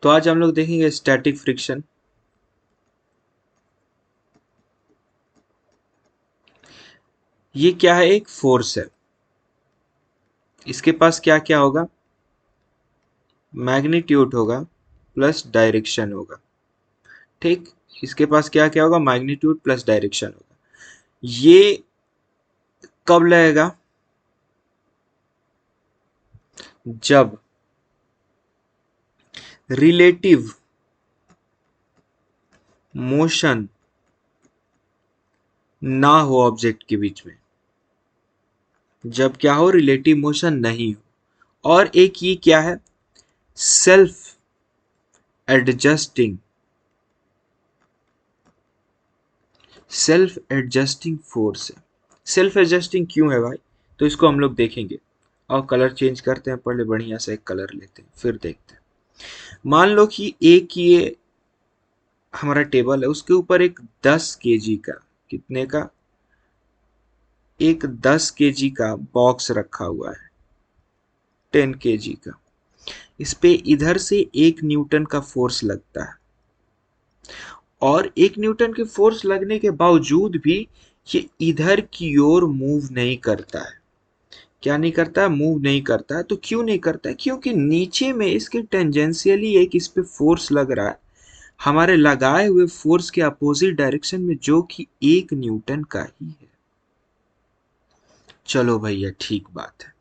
तो आज हम लोग देखेंगे स्टैटिक फ्रिक्शन। ये क्या है? एक फोर्स है। इसके पास क्या क्या होगा? मैग्नीट्यूड होगा प्लस डायरेक्शन होगा। ठीक, इसके पास क्या क्या होगा? मैग्नीट्यूड प्लस डायरेक्शन होगा। ये कब लगेगा? जब रिलेटिव मोशन ना हो ऑब्जेक्ट के बीच में। जब क्या हो? रिलेटिव मोशन नहीं हो। और एक ये क्या है? Self adjusting, self adjusting force है। सेल्फ एडजस्टिंग क्यों है भाई? तो इसको हम लोग देखेंगे। और कलर चेंज करते हैं, पहले बढ़िया से एक कलर लेते हैं फिर देखते हैं। मान लो कि एक ये हमारा टेबल है, उसके ऊपर एक 10 kg का, कितने का? एक 10 kg का बॉक्स रखा हुआ है, 10 kg का। इस पे इधर से 1 न्यूटन का फोर्स लगता है, और 1 न्यूटन के फोर्स लगने के बावजूद भी ये इधर की ओर मूव नहीं करता है। क्या नहीं करता है? मूव नहीं करता है। तो क्यों नहीं करता है? क्योंकि नीचे में इसके टेंजेंशियली एक इस पे फोर्स लग रहा है, हमारे लगाए हुए फोर्स के अपोजिट डायरेक्शन में, जो कि 1 न्यूटन का ही है। चलो भैया, ठीक बात है।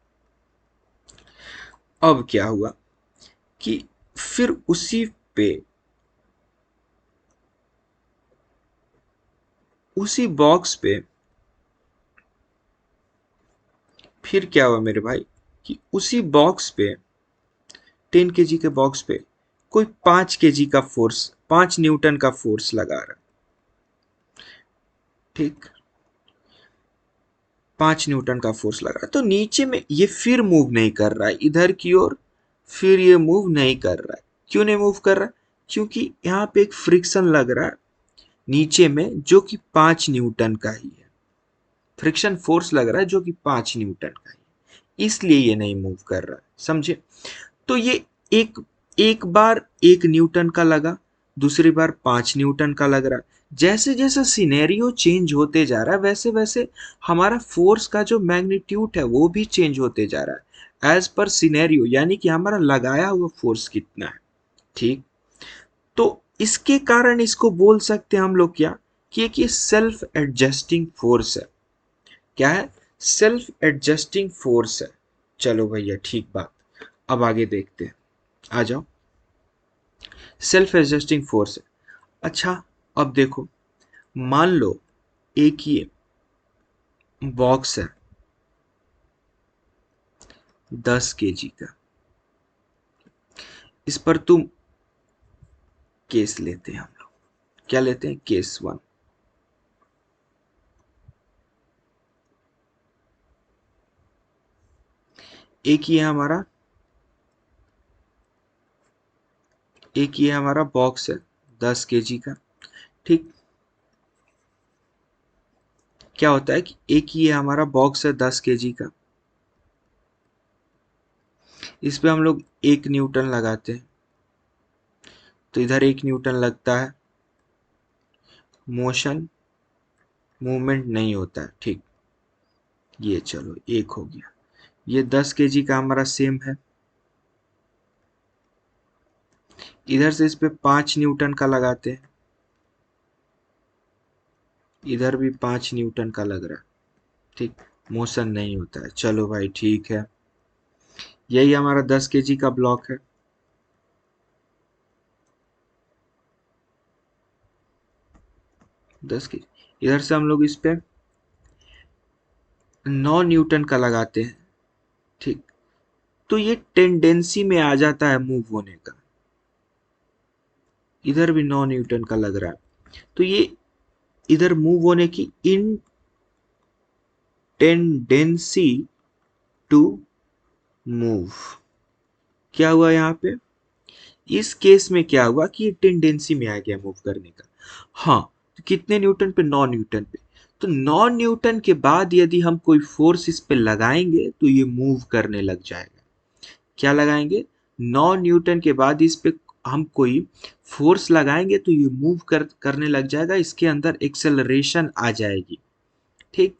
अब क्या हुआ कि फिर उसी पे, उसी बॉक्स पे फिर क्या हुआ मेरे भाई कि उसी बॉक्स पे, 10 kg के बॉक्स पे कोई 5 kg का फोर्स, 5 न्यूटन का फोर्स लगा रहा है। ठीक, 5 न्यूटन का फोर्स लगा रहा है। तो नीचे में ये फिर मूव नहीं कर रहा है इधर की ओर, फिर ये मूव नहीं कर रहा है। क्यों नहीं मूव कर रहा है? क्योंकि यहाँ पे एक फ्रिक्शन लग रहा है नीचे में, जो कि 5 न्यूटन का ही है। फ्रिक्शन फोर्स लग रहा है जो कि 5 न्यूटन का ही है, इसलिए ये नहीं मूव कर रहा है। समझे? तो ये एक एक बार 1 न्यूटन का लगा, दूसरी बार 5 न्यूटन का लग रहा है। जैसे जैसे सिनेरियो चेंज होते जा रहा है, वैसे वैसे हमारा फोर्स का जो मैग्नीट्यूड है वो भी चेंज होते जा रहा है एज पर सिनेरियो, यानी कि हमारा लगाया हुआ फोर्स कितना है। ठीक, तो इसके कारण इसको बोल सकते हैं हम लोग क्या, कि एक ये सेल्फ एडजस्टिंग फोर्स है। क्या है? सेल्फ एडजस्टिंग फोर्स है। चलो भैया, ठीक बात। अब आगे देखते हैं, आ जाओ। सेल्फ एडजस्टिंग फोर्स है। अच्छा, अब देखो, मान लो एक ये बॉक्स है 10 kg का। इस पर तुम केस लेते हैं हम लोग। क्या लेते हैं? केस 1। एक ये हमारा, एक ये हमारा बॉक्स है 10 kg का। ठीक, क्या होता है कि एक ये हमारा बॉक्स है 10 kg का, इस पे हम लोग 1 न्यूटन लगाते हैं, तो इधर 1 न्यूटन लगता है, मोशन, मूवमेंट नहीं होता है। ठीक, ये चलो एक हो गया। ये 10 kg का हमारा सेम है, इधर से इस पे 5 न्यूटन का लगाते हैं, इधर भी 5 न्यूटन का लग रहा है। ठीक, मोशन नहीं होता है। चलो भाई, ठीक है। यही हमारा 10 kg का ब्लॉक है। दस के इधर से हम लोग इस पे 9 न्यूटन का लगाते हैं। ठीक, तो ये टेंडेंसी में आ जाता है मूव होने का। इधर भी 9 न्यूटन का लग रहा है, तो ये इधर मूव होने की इन टेंडेंसी टू मूव। क्या हुआ यहाँ पे? इस केस में क्या हुआ कि ये टेंडेंसी में आ गया मूव करने का। हाँ, तो कितने न्यूटन पे? 9 न्यूटन पे। तो 9 न्यूटन के बाद यदि हम कोई फोर्स इस पे लगाएंगे तो ये मूव करने लग जाएगा। क्या लगाएंगे? 9 न्यूटन के बाद इस पे हम कोई फोर्स लगाएंगे तो ये मूव करने लग जाएगा, इसके अंदर एक्सेलरेशन आ जाएगी। ठीक,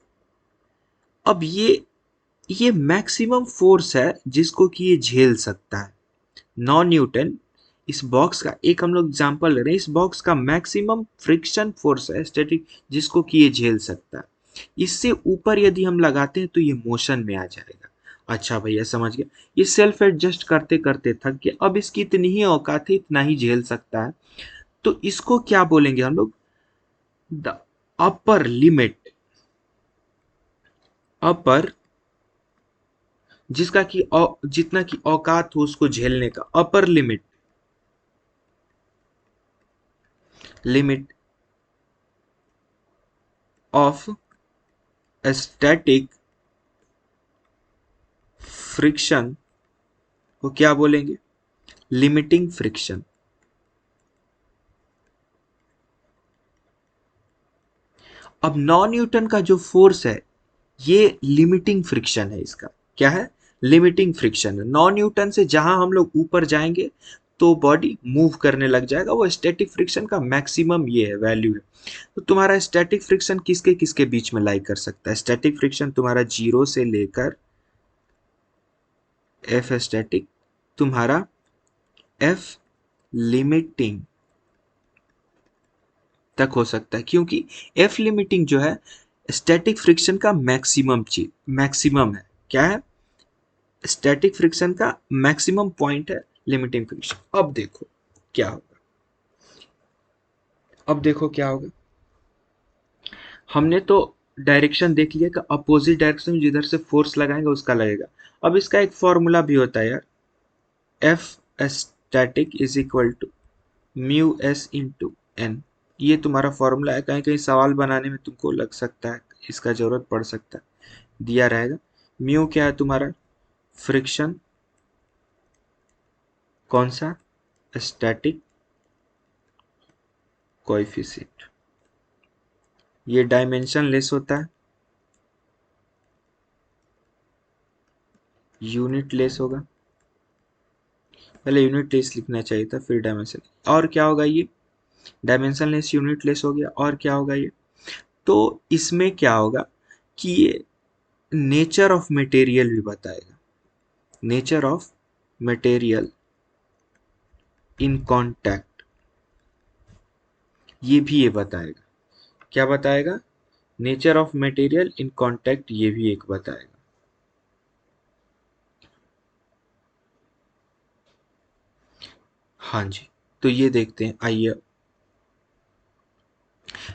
अब ये मैक्सिमम फोर्स है जिसको कि ये झेल सकता है। 9 न्यूटन इस बॉक्स का, एक हम लोग एग्जांपल ले रहे हैं, इस बॉक्स का मैक्सिमम फ्रिक्शन फोर्स है स्टैटिक, जिसको कि ये झेल सकता है। इससे ऊपर यदि हम लगाते हैं तो ये मोशन में आ जाएगा। अच्छा भैया समझ गया, ये सेल्फ एडजस्ट करते करते थक गया, अब इसकी इतनी ही औकात है, इतना ही झेल सकता है। तो इसको क्या बोलेंगे हम लोग? द अपर लिमिट, अपर, जिसका कि जितना की औकात हो उसको झेलने का, upper limit, limit of static friction को क्या बोलेंगे? Limiting friction. अब 9 न्यूटन का जो फोर्स है ये लिमिटिंग फ्रिक्शन है, इसका क्या है? लिमिटिंग फ्रिक्शन है। 9 न्यूटन से जहां हम लोग ऊपर जाएंगे तो बॉडी मूव करने लग जाएगा, वो स्टैटिक फ्रिक्शन का मैक्सिमम ये है, वैल्यू है। तो तुम्हारा स्टैटिक फ्रिक्शन किसके किसके बीच में लाई कर सकता है? स्टैटिक फ्रिक्शन तुम्हारा 0 से लेकर एफ स्टैटिक, तुम्हारा एफ लिमिटिंग तक हो सकता है, क्योंकि एफ लिमिटिंग जो है स्टैटिक फ्रिक्शन का मैक्सिमम चीज, मैक्सिमम है। क्या है? स्टैटिक फ्रिक्शन का मैक्सिमम पॉइंट है लिमिटिंग फ्रिक्शन। अब देखो क्या होगा, अब देखो क्या होगा। हमने तो डायरेक्शन देख लिया कि अपोजिट डायरेक्शन जिधर से फोर्स लगाएंगे उसका लगेगा। अब इसका एक फॉर्मूला भी होता है यार, F static is equal to mu S into N. ये तुम्हारा फॉर्मूला है, कहीं कहीं सवाल बनाने में तुमको लग सकता है, इसका जरूरत पड़ सकता है, दिया रहेगा। म्यू क्या है तुम्हारा? फ्रिक्शन, कौन सा? Static coefficient. ये डायमेंशन लेस होता है, यूनिट लेस होगा, पहले यूनिट लेस लिखना चाहिए था फिर डायमेंशन। और क्या होगा ये? डायमेंशन लेस यूनिट लेस हो गया, और क्या होगा ये? तो इसमें क्या होगा कि ये नेचर ऑफ मटेरियल भी बताएगा, nature of material in contact, ये भी ये बताएगा। क्या बताएगा? Nature of material in contact, ये भी एक बताएगा। हाँ जी, तो ये देखते हैं, आइए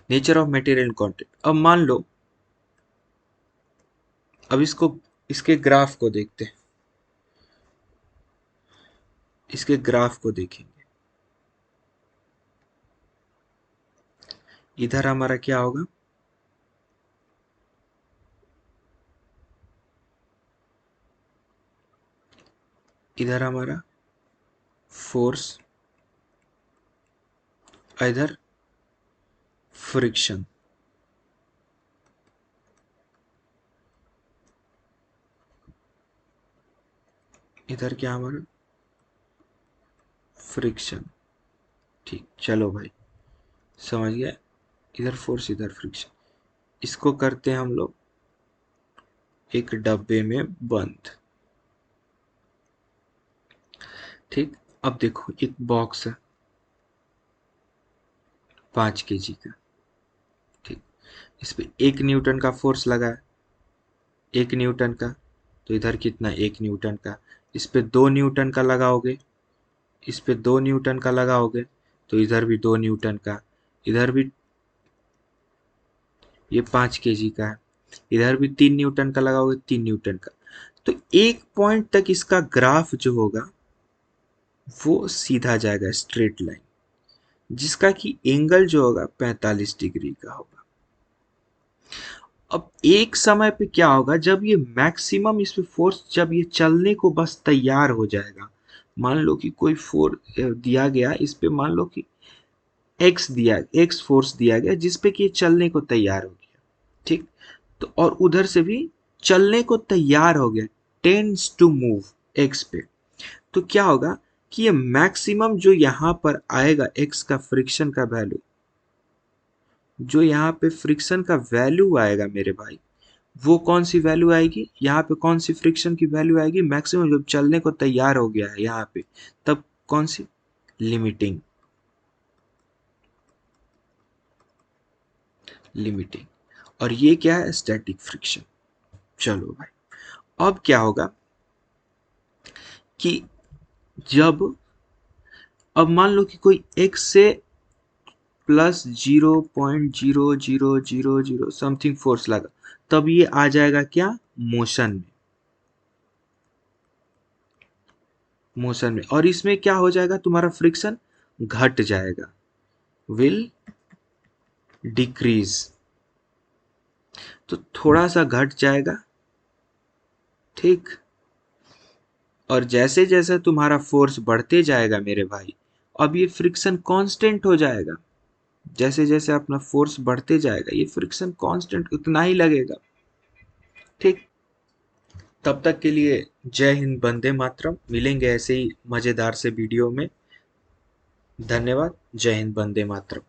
nature of material in contact. अब मान लो, अब इसको, इसके ग्राफ को देखते हैं, इसके ग्राफ को देखेंगे। इधर हमारा क्या होगा? इधर हमारा फोर्स, इधर फ्रिक्शन। इधर क्या हमारा? फ्रिक्शन। ठीक, चलो भाई समझ गया। इधर फोर्स, इधर फ्रिक्शन, इसको करते हैं हम लोग एक डब्बे में बंद। ठीक, अब देखो एक बॉक्स है 5 kg का। ठीक, इस पे 1 न्यूटन का फोर्स लगा है, 1 न्यूटन का, तो इधर कितना? 1 न्यूटन का। इस पे 2 न्यूटन का लगाओगे, इस पे 2 न्यूटन का लगाओगे, तो इधर भी 2 न्यूटन का, इधर भी, ये 5 kg का है, इधर भी 3 न्यूटन का लगाओगे, 3 न्यूटन का। तो एक पॉइंट तक इसका ग्राफ जो होगा वो सीधा जाएगा, स्ट्रेट लाइन, जिसका कि एंगल जो होगा 45 डिग्री का होगा। अब एक समय पे क्या होगा, जब ये मैक्सिमम इस पे फोर्स, जब ये चलने को बस तैयार हो जाएगा, मान लो कि कोई फोर्स दिया गया इस पे, मान लो कि एक्स फोर्स दिया गया जिस पे कि ये चलने को तैयार हो गया। ठीक, तो और उधर से भी चलने को तैयार हो गया, टेंड्स टू मूव एक्स पे। तो क्या होगा कि ये मैक्सिमम जो यहां पर आएगा एक्स का फ्रिक्शन का वैल्यू, जो यहाँ पे फ्रिक्शन का वैल्यू आएगा मेरे भाई, वो कौन सी वैल्यू आएगी, यहाँ पे कौन सी फ्रिक्शन की वैल्यू आएगी, मैक्सिमम जब चलने को तैयार हो गया है यहाँ पे, तब कौन सी, लिमिटिंग, लिमिटिंग। और ये क्या है, स्टैटिक फ्रिक्शन। चलो भाई, अब क्या होगा कि जब, अब मान लो कि कोई x से प्लस 0.0000 समथिंग फोर्स लगा, तब ये आ जाएगा क्या, मोशन में, मोशन में। और इसमें क्या हो जाएगा, तुम्हारा फ्रिक्शन घट जाएगा, विल डिक्रीज, तो थोड़ा सा घट जाएगा, ठीक। और जैसे जैसे तुम्हारा फोर्स बढ़ते जाएगा मेरे भाई, अब ये फ्रिक्शन कांस्टेंट हो जाएगा, जैसे जैसे अपना फोर्स बढ़ते जाएगा ये फ्रिक्शन कांस्टेंट उतना ही लगेगा, ठीक। तब तक के लिए जय हिंद, वंदे मातरम। मिलेंगे ऐसे ही मजेदार से वीडियो में। धन्यवाद। जय हिंद, वंदे मातरम।